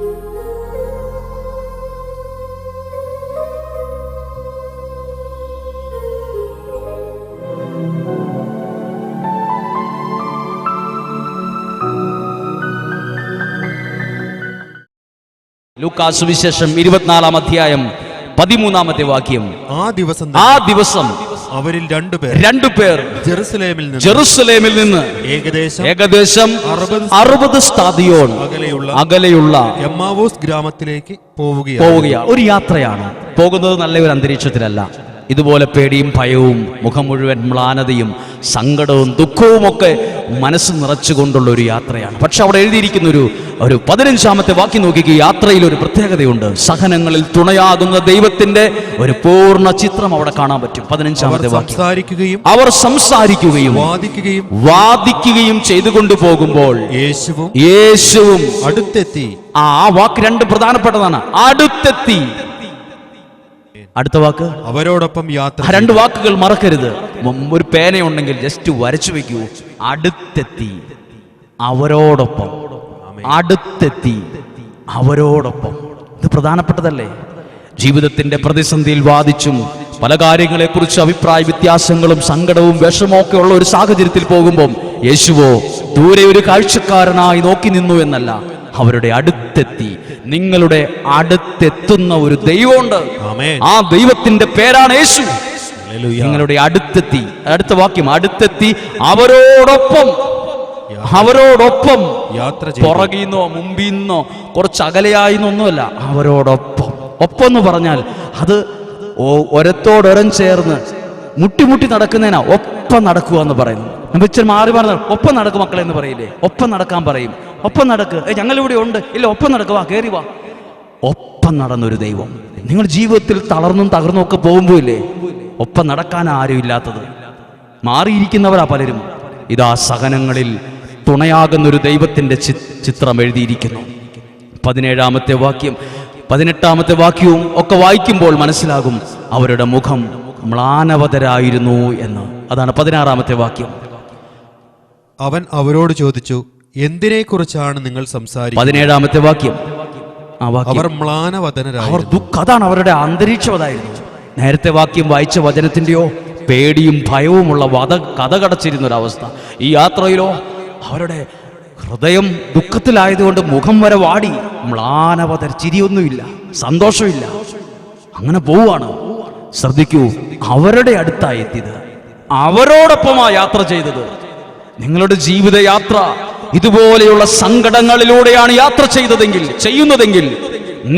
ലൂക്കാ സുവിശേഷം 24-ാം അധ്യായം 13-ാമത്തെ വാക്യം. ആ ദിവസം അവരിൽ രണ്ടുപേർ ജെറുസലേമിൽ നിന്ന് ഏകദേശം 60 സ്താദിയോൻ അകലെയുള്ള എമ്മാവൂസ് ഗ്രാമത്തിലേക്ക് പോവുകയാണ്. ഒരു യാത്രയാണ്. പോകുന്നത് നല്ലൊരു അന്തരീക്ഷത്തിലല്ല. ഇതുപോലെ പേടിയും ഭയവും മുഖം മുഴുവൻ മ്ലാനതയും സങ്കടവും ദുഃഖവും ഒക്കെ മനസ്സ് നിറച്ചുകൊണ്ടുള്ള ഒരു യാത്രയാണ്. പക്ഷെ അവിടെ എഴുതിയിരിക്കുന്ന ഒരു 15-ാമത്തെ വാക്യം നോക്കിക്കുക. യാത്രയിൽ ഒരു പ്രത്യേകതയുണ്ട്. സഹനങ്ങളിൽ തുണയാകുന്ന ദൈവത്തിന്റെ ഒരു പൂർണ്ണ ചിത്രം അവിടെ കാണാൻ പറ്റും. 15-ാമത്തെ വാക്യം. അവർ സംസാരിക്കുകയും വാദിക്കുകയും ചെയ്തുകൊണ്ട് പോകുമ്പോൾ യേശുവും അടുത്തെത്തി. ആ വാക്ക് രണ്ട് പ്രധാനപ്പെട്ടതാണ്. അടുത്തെത്തി. അടുത്ത വാക്ക് അവരോടൊപ്പം യാത്ര. രണ്ട് വാക്കുകൾ മറക്കരുത്. ഒരു പേനയുണ്ടെങ്കിൽ ജസ്റ്റ് വരച്ചു വെക്കൂ. അടുത്തെത്തി, അവരോടൊപ്പം. അടുത്തെത്തി, അവരോടൊപ്പം. ഇത് പ്രധാനപ്പെട്ടതല്ലേ? ജീവിതത്തിന്റെ പ്രതിസന്ധിയിൽ വാദിച്ചും പല കാര്യങ്ങളെക്കുറിച്ച് അഭിപ്രായ വ്യത്യാസങ്ങളും സങ്കടവും വിഷമവും ഒക്കെ ഉള്ള ഒരു സാഹചര്യത്തിൽ പോകുമ്പോൾ യേശുവോ ദൂരെ ഒരു കാഴ്ചക്കാരനായി നോക്കി നിന്നു എന്നല്ല, അവരുടെ അടുത്തെത്തി. നിങ്ങളുടെ അടുത്തെത്തുന്ന ഒരു ദൈവമുണ്ട്. ആ ദൈവത്തിന്റെ പേരാണ് യേശു. നിങ്ങളുടെ അടുത്തെത്തി. അടുത്ത വാക്യം, അടുത്തെത്തി അവരോടൊപ്പം. അവരോടൊപ്പം യാത്ര. പുറകിന്നോ മുമ്പിന്നോ കുറച്ച് അകലെയായിന്നൊന്നുമല്ല, അവരോടൊപ്പം. ഒപ്പം എന്ന് പറഞ്ഞാൽ അത് ഒരത്തോടൊരം ചേർന്ന് മുട്ടി നടക്കുന്നതിനാ ഒപ്പം നടക്കുക എന്ന് പറയുന്നു. ഇച്ചിരി മാറി പറഞ്ഞ ഒപ്പം നടക്കും മക്കളെ എന്ന് പറയില്ലേ? ഒപ്പം നടക്കാൻ പറയും. ഒപ്പം നടക്ക്. ഞങ്ങളിവിടെ ഉണ്ട്. ഇല്ല, ഒപ്പം നടക്കുക, കയറി വാ. ഒപ്പം നടന്നൊരു ദൈവം. നിങ്ങൾ ജീവിതത്തിൽ തളർന്നും തകർന്നും ഒക്കെ പോകുമ്പോ ഇല്ലേ ഒപ്പം നടക്കാൻ ആരും ഇല്ലാത്തത്? മാറിയിരിക്കുന്നവരാ പലരും. ഇതാ സഹനങ്ങളിൽ തുണയാകുന്നൊരു ദൈവത്തിന്റെ ചിത്രം എഴുതിയിരിക്കുന്നു. 17-ാമത്തെ വാക്യം 18-ാമത്തെ വാക്യവും ഒക്കെ വായിക്കുമ്പോൾ മനസ്സിലാകും അവരുടെ മുഖം മ്ലാനവതരായിരുന്നു എന്ന്. അതാണ് 16-ാമത്തെ വാക്യം. അവൻ അവരോട് ചോദിച്ചു, എന്തിനെ കുറിച്ചാണ് നിങ്ങൾ സംസാരിക്കുന്നത്? 17-ാമത്തെ വാക്യം. അവർ മ്ലാനവദനരായി. അവർ അതാണ് അവരുടെ അന്തരീക്ഷം അതായിരുന്നു. നേരത്തെ വാക്യം വായിച്ച വചനത്തിന്റെയോ പേടിയും ഭയവുമുള്ള കഥകടച്ചിരുന്ന ഒരവസ്ഥ. ഈ യാത്രയിലോ അവരുടെ ഹൃദയം ദുഃഖത്തിലായതുകൊണ്ട് മുഖം വരെ വാടി. മ്ലാനവതർ, ചിരിയൊന്നുമില്ല, സന്തോഷമില്ല. അങ്ങനെ പോവാണ്. ശ്രദ്ധിക്കൂ, അവരുടെ അടുത്തായി എത്തിയത്, അവരോടൊപ്പമാ യാത്ര ചെയ്തത്. നിങ്ങളുടെ ജീവിതയാത്ര ഇതുപോലെയുള്ള സങ്കടങ്ങളിലൂടെയാണ് യാത്ര ചെയ്യുന്നതെങ്കിൽ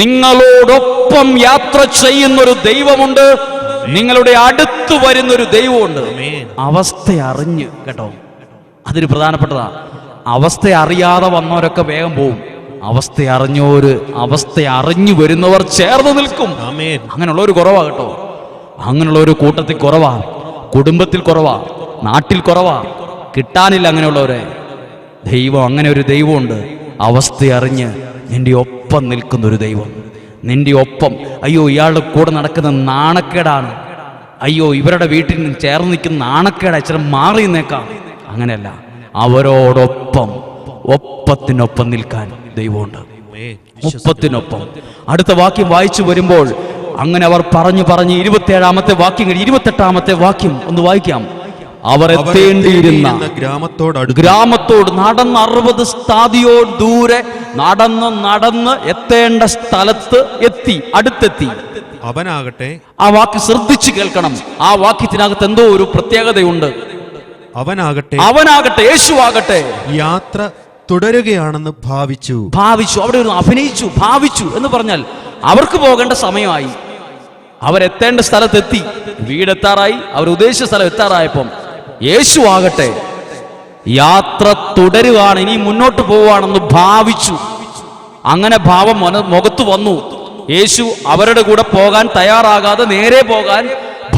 നിങ്ങളോടൊപ്പം യാത്ര ചെയ്യുന്നൊരു ദൈവമുണ്ട്. നിങ്ങളുടെ അടുത്ത് വരുന്നൊരു ദൈവമുണ്ട്. അവസ്ഥ അറിഞ്ഞ്, കേട്ടോ, അതൊരു പ്രധാനപ്പെട്ടതാ. അവസ്ഥ അറിയാതെ വന്നവരൊക്കെ വേഗം പോവും. അവസ്ഥ അറിഞ്ഞു വരുന്നവർ ചേർന്ന് നിൽക്കും. അങ്ങനെയുള്ള ഒരു കുറവാ കേട്ടോ. അങ്ങനെയുള്ള ഒരു കൂട്ടത്തിൽ കുറവാ, കുടുംബത്തിൽ കുറവാ, നാട്ടിൽ കുറവാ, കിട്ടാനില്ല അങ്ങനെയുള്ളവരെ. ദൈവം, അങ്ങനെ ഒരു ദൈവമുണ്ട്. അവസ്ഥ അറിഞ്ഞ് നിന്റെ ഒപ്പം നിൽക്കുന്നൊരു ദൈവം. നിന്റെ ഒപ്പം. അയ്യോ, ഇയാളുടെ കൂടെ നടക്കുന്ന നാണക്കേടാണ്, അയ്യോ ഇവരുടെ വീട്ടിൽ നിന്ന് ചേർന്ന് നിൽക്കുന്ന നാണക്കേടാ, ഇച്ചിരി മാറി നിന്നേക്കാം. അങ്ങനെയല്ല, അവരോടൊപ്പം, ഒപ്പത്തിനൊപ്പം നിൽക്കാൻ ദൈവമുണ്ട്. ഒപ്പത്തിനൊപ്പം. അടുത്ത വാക്യം വായിച്ചു വരുമ്പോൾ അങ്ങനെ അവർ പറഞ്ഞു 27-ാമത്തെ വാക്യം 28-ാമത്തെ വാക്യം ഒന്ന് വായിക്കാം. അവർ എത്തേണ്ടിയിരുന്ന ഗ്രാമത്തോട് നടന്ന് 60 സ്താദിയോട് ദൂരെ നടന്ന് എത്തേണ്ട സ്ഥലത്ത് എത്തി, അടുത്തെത്തി. അവനാകട്ടെ, ആ വാക്ക് ശ്രദ്ധിച്ചു കേൾക്കണം. ആ വാക്യത്തിനകത്ത് എന്തോ ഒരു പ്രത്യേകതയുണ്ട്. അവനാകട്ടെ, യേശു ആകട്ടെ, യാത്ര തുടരുകയാണെന്ന് ഭാവിച്ചു. അവിടെ ഒരു അഭിനയിച്ചു. ഭാവിച്ചു എന്ന് പറഞ്ഞാൽ അവർക്ക് പോകേണ്ട സമയമായി, അവരെത്തേണ്ട സ്ഥലത്തെത്തി, വീടെത്താറായി, അവർ ഉദ്ദേശിച്ച സ്ഥലം എത്താറായപ്പം യേശു ആകട്ടെ യാത്ര തുടരുകയാണ്, ഇനി മുന്നോട്ട് പോവുകയാണെന്ന് ഭാവിച്ചു. അങ്ങനെ ഭാവം മുഖത്ത് വന്നു. യേശു അവരുടെ കൂടെ പോകാൻ തയ്യാറാകാതെ നേരെ പോകാൻ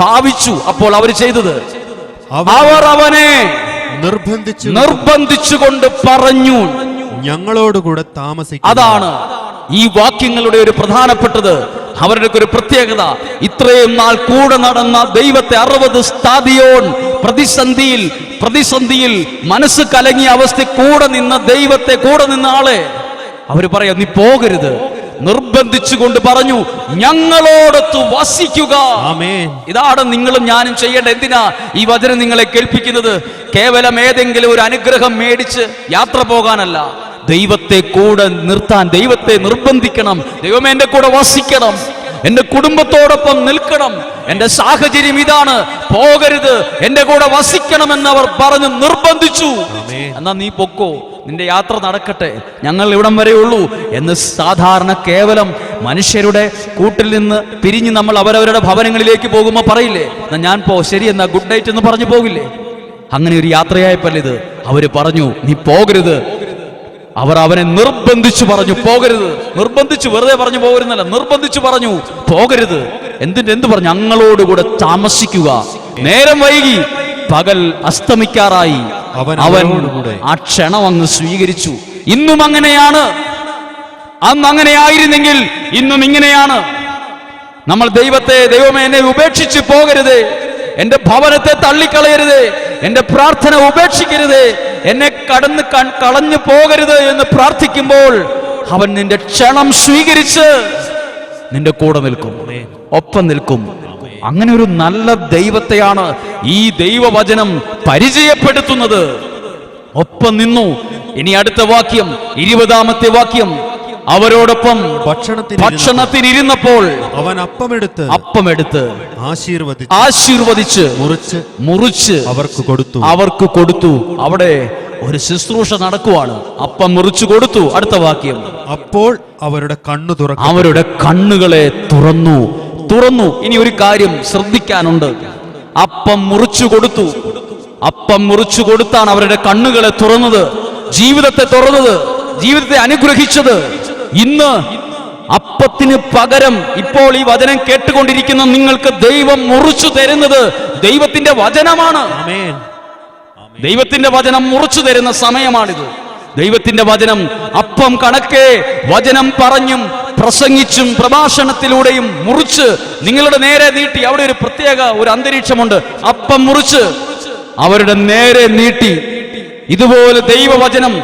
ഭാവിച്ചു. അപ്പോൾ അവർ ചെയ്തത്, അവർ അവനെ നിർബന്ധിച്ചുകൊണ്ട് പറഞ്ഞു, ഞങ്ങളോടുകൂടെ താമസിക്കുക. അതാണ് ഈ വാക്യങ്ങളുടെ ഒരു പ്രധാനപ്പെട്ടത്. അവരുടെ ഒരു പ്രത്യേകത, ഇത്രയും നാൾ കൂടെ നടന്ന ദൈവത്തെ 60 സ്താദിയോൻ പ്രതിസന്ധിയിൽ മനസ്സ് കലങ്ങിയ അവസ്ഥ കൂടെ നിന്ന ദൈവത്തെ, കൂടെ നിന്ന ആളെ അവര് പറയാം നീ പോകരുത്. നിർബന്ധിച്ചുകൊണ്ട് പറഞ്ഞു, ഞങ്ങളോടൊത്ത് വസിക്കുക. ആമേൻ. ഇതാണ് നിങ്ങളും ഞാനും ചെയ്യേണ്ട. എന്തിനാ ഈ വചനം നിങ്ങളെ കേൾപ്പിക്കുന്നത്? കേവലം ഏതെങ്കിലും ഒരു അനുഗ്രഹം മേടിച്ച് യാത്ര പോകാനല്ല, ദൈവത്തെ കൂടെ നിർത്താൻ, ദൈവത്തെ നിർബന്ധിക്കണം. ദൈവമേ എന്റെ കൂടെ വസിക്കണം, എന്റെ കുടുംബത്തോടൊപ്പം നിൽക്കണം, എന്റെ സാഹചര്യം ഇതാണ്, പോകരുത്, എന്റെ കൂടെ വസിക്കണമെന്ന് അവർ പറഞ്ഞു നിർബന്ധിച്ചു. എന്നാ നീ പൊക്കോ, നിന്റെ യാത്ര നടക്കട്ടെ, ഞങ്ങൾ ഇവിടം വരെ ഉള്ളൂ എന്ന് സാധാരണ കേവലം മനുഷ്യരുടെ കൂട്ടിൽ നിന്ന് പിരിഞ്ഞ് നമ്മൾ അവരവരുടെ ഭവനങ്ങളിലേക്ക് പോകുമ്പോൾ പറയില്ലേ, എന്നാ ഞാൻ ശരി എന്നാ ഗുഡ് നൈറ്റ് എന്ന് പറഞ്ഞു പോകില്ലേ? അങ്ങനെ ഒരു യാത്രയായപ്പോൾ ഇത് അവര് പറഞ്ഞു നീ പോകരുത്. അവർ അവനെ നിർബന്ധിച്ചു പറഞ്ഞു പോകരുത്. നിർബന്ധിച്ചു, വെറുതെ പറഞ്ഞു പോകരുന്നല്ല, നിർബന്ധിച്ചു പറഞ്ഞു പോകരുത്. എന്ത് പറഞ്ഞു? ഞങ്ങളോടുകൂടെ താമസിക്കുക. നേരം വൈകി, പകൽ അസ്തമിക്കാറായി. അവൻ ആ ക്ഷണം അങ്ങ് സ്വീകരിച്ചു. ഇന്നും അങ്ങനെയാണ്. അന്ന് അങ്ങനെയായിരുന്നെങ്കിൽ ഇന്നും ഇങ്ങനെയാണ്. നമ്മൾ ദൈവമേ എന്നെ ഉപേക്ഷിച്ച് പോകരുത്, എന്റെ ഭവനത്തെ തള്ളിക്കളയരുത്, എന്റെ പ്രാർത്ഥന ഉപേക്ഷിക്കരുത്, എന്നെ കളഞ്ഞു പോകരുത് എന്ന് പ്രാർത്ഥിക്കുമ്പോൾ അവൻ നിന്റെ ക്ഷണം സ്വീകരിച്ച് നിന്റെ കൂടെ നിൽക്കും, ഒപ്പം നിൽക്കും. അങ്ങനെ ഒരു നല്ല ദൈവത്തെയാണ് ഈ ദൈവവചനം പരിചയപ്പെടുത്തുന്നത്. ഒപ്പം നിന്നു. ഇനി അടുത്ത വാക്യം, 20-ാമത്തെ വാക്യം. അവരോടൊപ്പം ഭക്ഷണത്തിനിരുന്നപ്പോൾ അവൻ അപ്പമെടുത്ത് ആശീർവദിച്ച് മുറിച്ച് അവർക്ക് കൊടുത്തു. അവിടെ ഒരു ശുശ്രൂഷ നടക്കുവാണ്. അപ്പം മുറിച്ചു കൊടുത്തു. അടുത്ത വാക്യം, അപ്പോൾ അവരുടെ കണ്ണുകളെ തുറന്നു. ഇനി ഒരു കാര്യം ശ്രദ്ധിക്കാനുണ്ട്. അപ്പം മുറിച്ചു കൊടുത്തു. അപ്പം മുറിച്ചു കൊടുത്താണ് അവരുടെ കണ്ണുകളെ തുറന്നത്, ജീവിതത്തെ തുറന്നത്, ജീവിതത്തെ അനുഗ്രഹിച്ചത്. ഇന്ന് അപ്പത്തിന് പകരം ഇപ്പോൾ ഈ വചനം കേട്ടുകൊണ്ടിരിക്കുന്ന നിങ്ങൾക്ക് ദൈവം മുറിച്ചു തരുന്നത് ദൈവത്തിന്റെ വചനമാണ്. ദൈവത്തിന്റെ വചനം മുറിച്ചു തരുന്ന സമയമാണിത്. ദൈവത്തിന്റെ വചനം അപ്പം കണക്കെ വചനം പറഞ്ഞും പ്രസംഗിച്ചും പ്രഭാഷണത്തിലൂടെയും മുറിച്ച് നിങ്ങളുടെ നേരെ നീട്ടി. അവിടെ ഒരു പ്രത്യേക ഒരു അന്തരീക്ഷമുണ്ട്. അപ്പം മുറിച്ച് അവരുടെ നേരെ നീട്ടി. ഇതുപോലെ ദൈവവചനം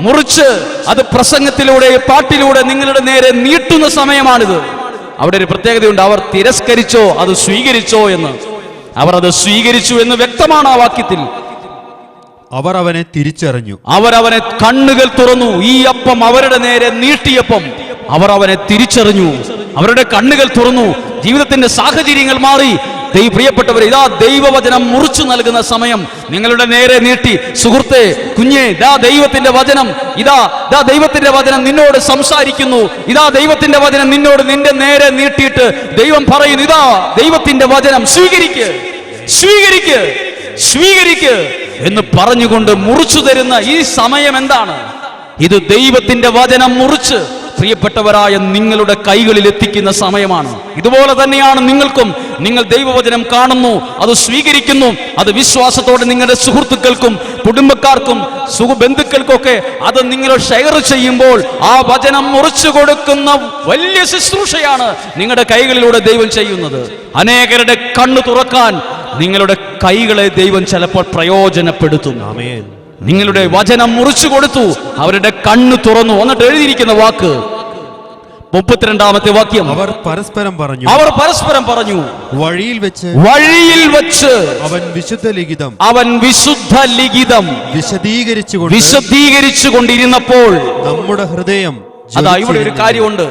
മുറിച്ച് അത് പ്രസംഗത്തിലൂടെ പാട്ടിലൂടെ നിങ്ങളുടെ നേരെ നീട്ടുന്ന സമയമാണിത്. അവിടെ ഒരു പ്രത്യേകതയുണ്ട്. അവർ തിരസ്കരിച്ചോ അത് സ്വീകരിച്ചോ എന്ന്. അവർ അത് സ്വീകരിച്ചു എന്ന് വ്യക്തമാണ് ആ വാക്യത്തിൽ. അവർ അവനെ തിരിച്ചറിഞ്ഞു. അവരവനെ കണ്ണുകൾ തുറന്നു. ഈ അപ്പം അവരുടെ നേരെ നീട്ടിയപ്പം അവർ അവനെ തിരിച്ചറിഞ്ഞു. അവരുടെ കണ്ണുകൾ തുറന്നു. ജീവിതത്തിന്റെ സാഹചര്യങ്ങൾ മാറി. പ്രിയപ്പെട്ടവരെ, ഇതാ ദൈവവചനം മുറിച്ചു നൽകുന്ന സമയം നിങ്ങളുടെ നേരെ നീട്ടി. സുഹൃത്തെ, കുഞ്ഞെ, ഇതാ ദൈവത്തിന്റെ വചനം, ഇതാ ദൈവത്തിന്റെ വചനം നിന്നോട് സംസാരിക്കുന്നു. ഇതാ ദൈവത്തിന്റെ വചനം നിന്നോട് നിന്റെ നേരെ നീട്ടിയിട്ട് ദൈവം പറയുന്നു, ഇതാ ദൈവത്തിന്റെ വചനം സ്വീകരിക്ക് എന്ന് പറഞ്ഞുകൊണ്ട് മുറിച്ചു തരുന്ന ഈ സമയം എന്താണ്? ഇത് ദൈവത്തിന്റെ വചനം മുറിച്ച് പ്രിയപ്പെട്ടവരായ നിങ്ങളുടെ കൈകളിൽ എത്തിക്കുന്ന സമയമാണ്. ഇതുപോലെ തന്നെയാണ് നിങ്ങൾക്കും. നിങ്ങൾ ദൈവവചനം കാണുന്നു, അത് സ്വീകരിക്കുന്നു, അത് വിശ്വാസത്തോടെ നിങ്ങളുടെ സുഹൃത്തുക്കൾക്കും കുടുംബക്കാർക്കും ബന്ധുക്കൾക്കൊക്കെ അത് നിങ്ങൾ ഷെയർ ചെയ്യുമ്പോൾ ആ വചനം മുറിച്ചു കൊടുക്കുന്ന വലിയ ശുശ്രൂഷയാണ് നിങ്ങളുടെ കൈകളിലൂടെ ദൈവം ചെയ്യുന്നത്. അനേകരുടെ കണ്ണു തുറക്കാൻ നിങ്ങളുടെ കൈകളെ ദൈവം ചിലപ്പോൾ പ്രയോജനപ്പെടുത്തും. നിങ്ങളുടെ വചനം മുറിച്ചു കൊടുത്തു, അവരുടെ കണ്ണ് തുറന്നു. എന്നിട്ട് എഴുതിയിരിക്കുന്ന വാക്ക് 32-ാമത്തെ വാക്യം, അവർ പരസ്പരം പറഞ്ഞു വഴിയിൽ വെച്ച് അവൻ വിശുദ്ധ ലിഖിതം വിശദീകരിച്ചു കൊണ്ടിരുന്നപ്പോൾ നമ്മുടെ ഹൃദയം. അതാ ഇവിടെ ഒരു കാര്യമുണ്ട്.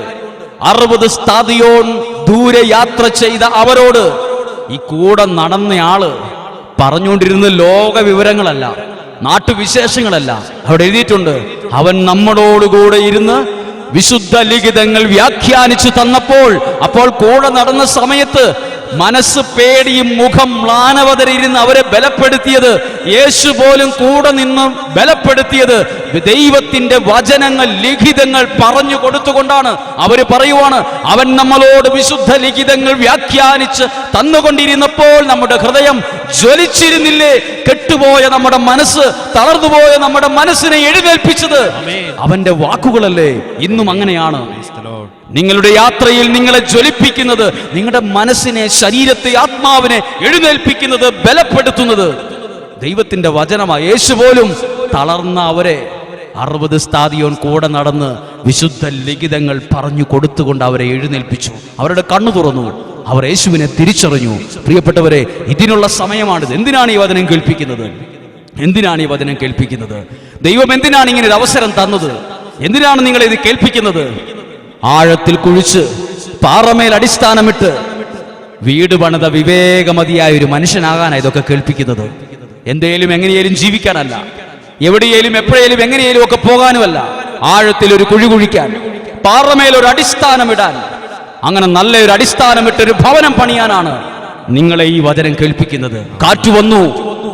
60 സ്താദിയോൻ ദൂരെ യാത്ര ചെയ്ത അവരോട് ഈ കൂടെ നടന്നയാള് പറഞ്ഞുകൊണ്ടിരുന്ന ലോക വിവരങ്ങളല്ല, നാട്ടുവിശേഷങ്ങളല്ല. അവിടെ എഴുതിയിട്ടുണ്ട്, അവൻ നമ്മളോടുകൂടെ ഇരുന്ന് വിശുദ്ധ ലിഖിതങ്ങൾ വ്യാഖ്യാനിച്ചു തന്നപ്പോൾ, അപ്പോൾ കൂടെ നടന്ന സമയത്ത് മനസ്സ് പേടിയും മുഖം മ്ലാനവതരിരുന്ന് അവരെ ബലപ്പെടുത്തിയത്, യേശു പോലും കൂടെ നിന്ന് ബലപ്പെടുത്തിയത് ദൈവത്തിന്റെ വചനങ്ങൾ, ലിഖിതങ്ങൾ പറഞ്ഞു കൊടുത്തുകൊണ്ടാണ്. അവര് പറയുവാണ്, അവൻ നമ്മളോട് വിശുദ്ധ ലിഖിതങ്ങൾ വ്യാഖ്യാനിച്ച് തന്നുകൊണ്ടിരുന്നപ്പോൾ നമ്മുടെ ഹൃദയം ജ്വലിച്ചിരുന്നില്ലേ? കെട്ടുപോയ നമ്മുടെ മനസ്സ്, തളർന്നുപോയ നമ്മുടെ മനസ്സിനെ എഴുന്നേൽപ്പിച്ചത് അവന്റെ വാക്കുകളല്ലേ? ഇന്നും അങ്ങനെയാണ്. നിങ്ങളുടെ യാത്രയിൽ നിങ്ങളെ ജ്വലിപ്പിക്കുന്നത്, നിങ്ങളുടെ മനസ്സിനെ, ശരീരത്തെ, ആത്മാവിനെ എഴുന്നേൽപ്പിക്കുന്നത്, ബലപ്പെടുത്തുന്നത് ദൈവത്തിന്റെ വചനമാണ്. യേശു പോലും തളർന്ന അവരെ 60 സ്ഥാദിയോൻ കൂടെ നടന്ന് വിശുദ്ധ ലിഖിതങ്ങൾ പറഞ്ഞു കൊടുത്തുകൊണ്ട് അവരെ എഴുന്നേൽപ്പിച്ചു. അവരുടെ കണ്ണു തുറന്നു, അവർ യേശുവിനെ തിരിച്ചറിഞ്ഞു. പ്രിയപ്പെട്ടവരെ, ഇതിനുള്ള സമയമാണിത്. എന്തിനാണ് ഈ വചനം കേൾപ്പിക്കുന്നത്? എന്തിനാണ് ഈ വചനം കേൾപ്പിക്കുന്നത്? ദൈവം എന്തിനാണ് ഇങ്ങനെ ഒരു അവസരം തന്നത്? എന്തിനാണ് നിങ്ങളെ ഇത് കേൾപ്പിക്കുന്നത്? ആഴത്തിൽ കുഴിച്ച് പാറമേൽ അടിസ്ഥാനമിട്ട് വീട് പണിത വിവേകമതിയായ ഒരു മനുഷ്യനാകാനാണ് ഇതൊക്കെ കേൾപ്പിക്കുന്നത്. എന്തേലും എങ്ങനെയേലും ജീവിക്കാനല്ല, എവിടെയേലും എപ്പോഴേലും എങ്ങനെയേലും ഒക്കെ പോകാനുമല്ല. ആഴത്തിൽ ഒരു കുഴി കുഴിക്കാൻ, പാറമേൽ ഒരു അടിസ്ഥാനമിടാൻ, അങ്ങനെ നല്ലൊരു അടിസ്ഥാനമിട്ടൊരു ഭവനം പണിയാനാണ് നിങ്ങളെ ഈ വചനം കേൾപ്പിക്കുന്നത്. കാറ്റു വന്നു,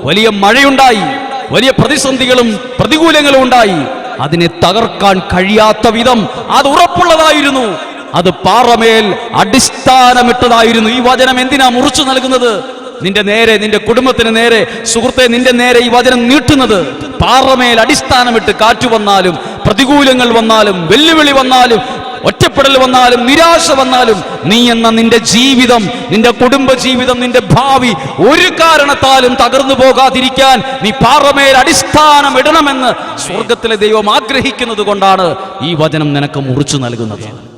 വലിയ മഴയുണ്ടായി, വലിയ പ്രതിസന്ധികളും പ്രതികൂലങ്ങളും ഉണ്ടായി. അതിനെ തകർക്കാൻ കഴിയാത്ത വിധം അത് ഉറപ്പുള്ളതായിരുന്നു. അത് പാറമേൽ അടിസ്ഥാനമിട്ടതായിരുന്നു. ഈ വചനം എന്തിനാ മുറിച്ചു നൽകുന്നത്? നിന്റെ നേരെ, നിന്റെ കുടുംബത്തിന് നേരെ, സുഹൃത്തെ, നിന്റെ നേരെ ഈ വചനം നീട്ടുന്നത് പാറമേൽ അടിസ്ഥാനമിട്ട് കാറ്റു വന്നാലും, പ്രതികൂലങ്ങൾ വന്നാലും, വെല്ലുവിളി വന്നാലും, ഒറ്റപ്പെടൽ വന്നാലും, നിരാശ വന്നാലും, നീ എന്ന നിന്റെ ജീവിതം, നിന്റെ കുടുംബ ജീവിതം, നിന്റെ ഭാവി ഒരു കാരണത്താലും തകർന്നു പോകാതിരിക്കാൻ നീ പാറമേൽ അടിസ്ഥാനം ഇടണമെന്ന് സ്വർഗത്തിലെ ദൈവം ആഗ്രഹിക്കുന്നത് കൊണ്ടാണ് ഈ വചനം നിനക്ക് മുറിച്ചു നൽകുന്നത്.